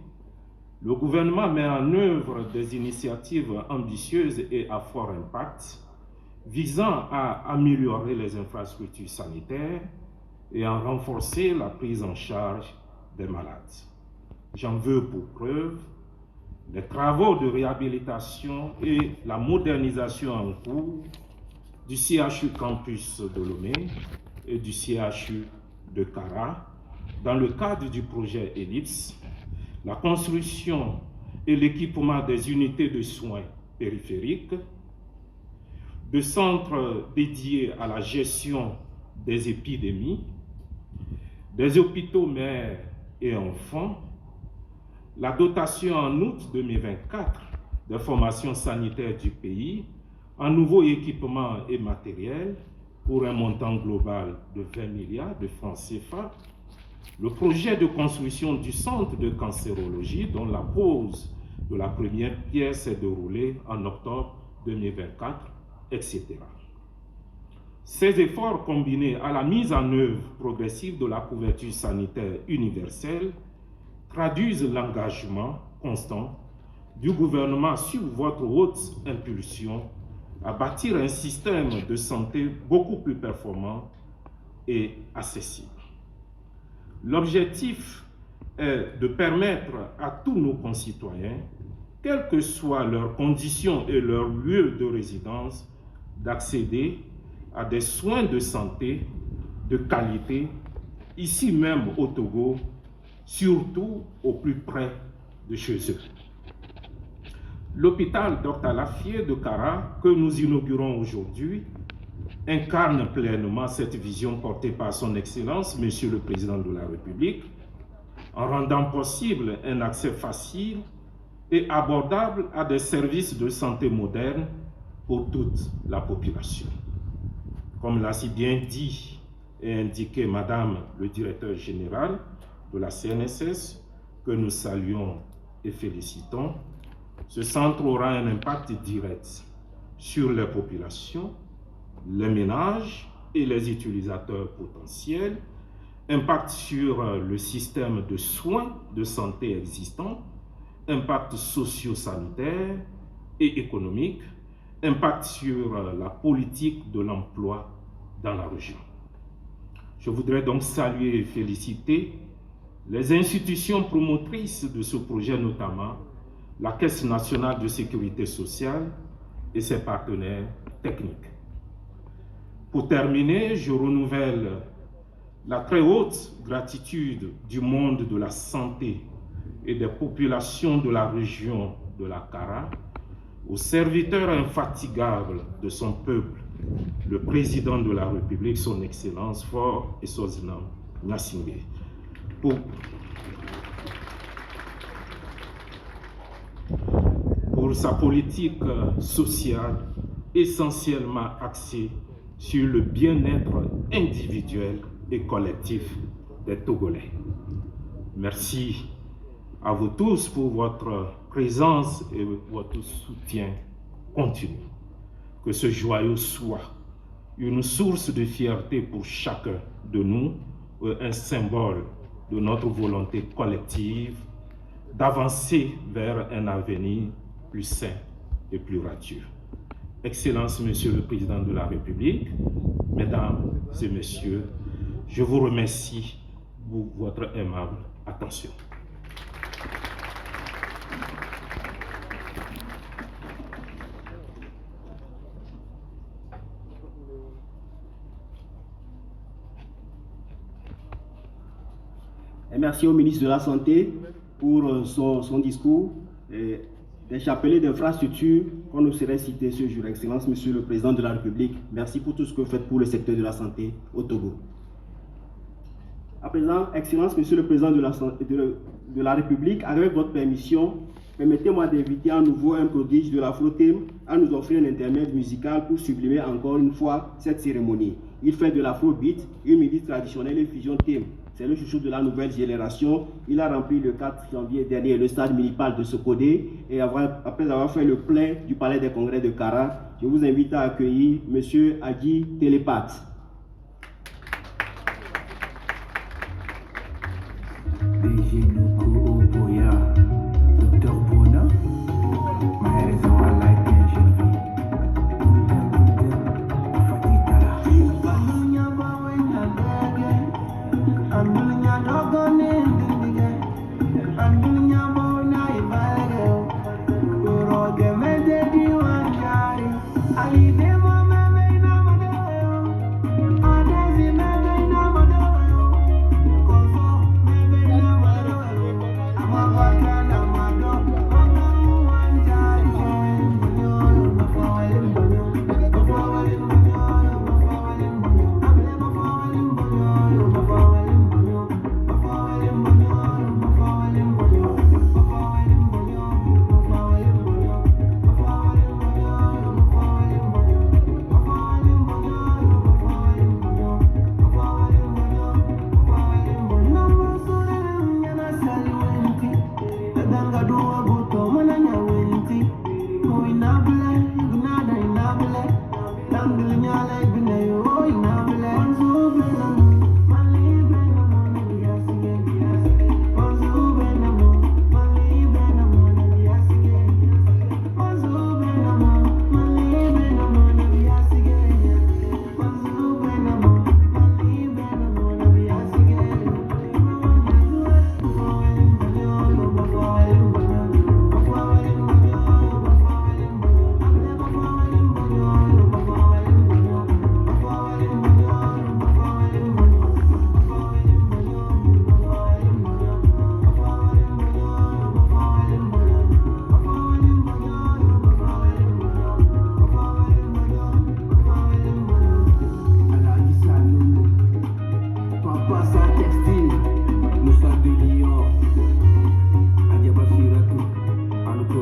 le gouvernement met en œuvre des initiatives ambitieuses et à fort impact visant à améliorer les infrastructures sanitaires et à renforcer la prise en charge des malades. J'en veux pour preuve les travaux de réhabilitation et la modernisation en cours du CHU Campus de Lomé et du CHU de Kara dans le cadre du projet ELIPS, la construction et l'équipement des unités de soins périphériques, de centres dédiés à la gestion des épidémies, des hôpitaux mères et enfants, la dotation en août 2024 des formations sanitaires du pays en nouveaux équipements et matériels pour un montant global de 20 milliards de francs CFA, le projet de construction du centre de cancérologie dont la pose de la première pierre s'est déroulée en octobre 2024, etc. Ces efforts combinés à la mise en œuvre progressive de la couverture sanitaire universelle traduisent l'engagement constant du gouvernement sur votre haute impulsion à bâtir un système de santé beaucoup plus performant et accessible. L'objectif est de permettre à tous nos concitoyens, quelles que soient leurs conditions et leur lieu de résidence, d'accéder à des soins de santé de qualité, ici même au Togo, surtout au plus près de chez eux. L'hôpital Dr Lafayette de Kara, que nous inaugurons aujourd'hui, incarne pleinement cette vision portée par son Excellence, Monsieur le Président de la République, en rendant possible un accès facile et abordable à des services de santé modernes pour toute la population. Comme l'a si bien dit et indiqué Madame le Directeur général de la CNSS, que nous saluons et félicitons, ce centre aura un impact direct sur les populations, les ménages et les utilisateurs potentiels, impact sur le système de soins de santé existant, impact socio-sanitaire et économique, impact sur la politique de l'emploi dans la région. Je voudrais donc saluer et féliciter les institutions promotrices de ce projet, notamment la Caisse nationale de sécurité sociale et ses partenaires techniques. Pour terminer, je renouvelle la très haute gratitude du monde de la santé et des populations de la région de la Kara au serviteur infatigable de son peuple, le président de la République, son Excellence Faure Essozinam Gnassingbé. Pour sa politique sociale essentiellement axée sur le bien-être individuel et collectif des Togolais. Merci à vous tous pour votre présence et votre soutien continu. Que ce joyau soit une source de fierté pour chacun de nous, un symbole de notre volonté collective d'avancer vers un avenir plus sain et plus radieux. Excellence, Monsieur le Président de la République, Mesdames et Messieurs, je vous remercie pour votre aimable attention. Et merci au ministre de la Santé pour son discours. Des chapelets d'infrastructures qu'on ne saurait citer ce jour. Excellence, Monsieur le Président de la République, merci pour tout ce que vous faites pour le secteur de la santé au Togo. À présent, Excellence, Monsieur le Président de la République, avec votre permission, permettez-moi d'inviter à nouveau un prodige de l'Afro-Thème à nous offrir un intermède musical pour sublimer encore une fois cette cérémonie. Il fait de l'Afrobeat une musique traditionnelle et fusion thème. C'est le chouchou de la nouvelle génération. Il a rempli le 4 janvier dernier le stade municipal de Sokodé et après avoir fait le plein du palais des congrès de Kara, je vous invite à accueillir M. Adi Télépathe.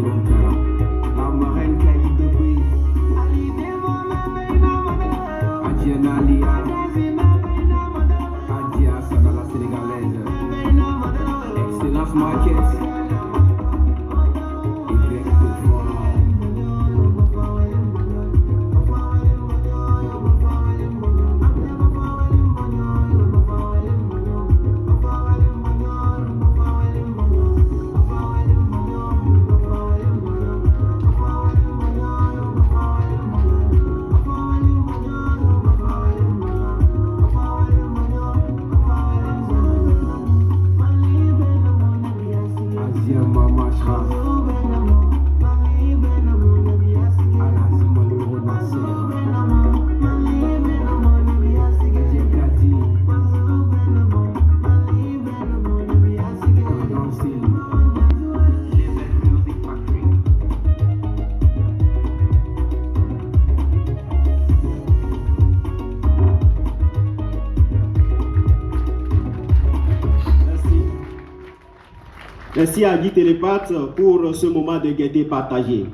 La marraine Kaïd Debris, Adja Nalia, Adja Sada la Sénégalaise, Excellence Market, Merci à Guy Télépathe pour ce moment de gaieté partagée.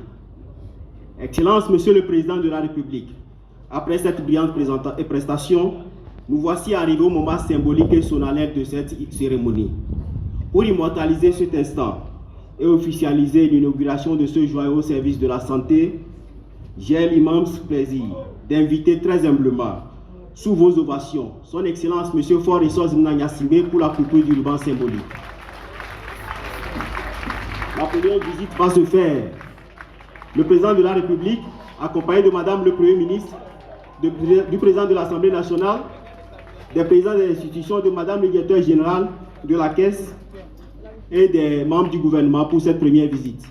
Excellence, Monsieur le Président de la République, après cette brillante prestation, nous voici arrivés au moment symbolique et solennel de cette cérémonie. Pour immortaliser cet instant et officialiser l'inauguration de ce joyeux service de la santé, j'ai l'immense plaisir d'inviter très humblement, sous vos ovations, Son Excellence Monsieur Faure Essos Mnanyasime pour la coupure du ruban symbolique. La première visite va se faire. Le président de la République, accompagné de Madame le Premier ministre, du président de l'Assemblée nationale, des présidents des institutions, de Madame le directeur général de la Caisse et des membres du gouvernement pour cette première visite.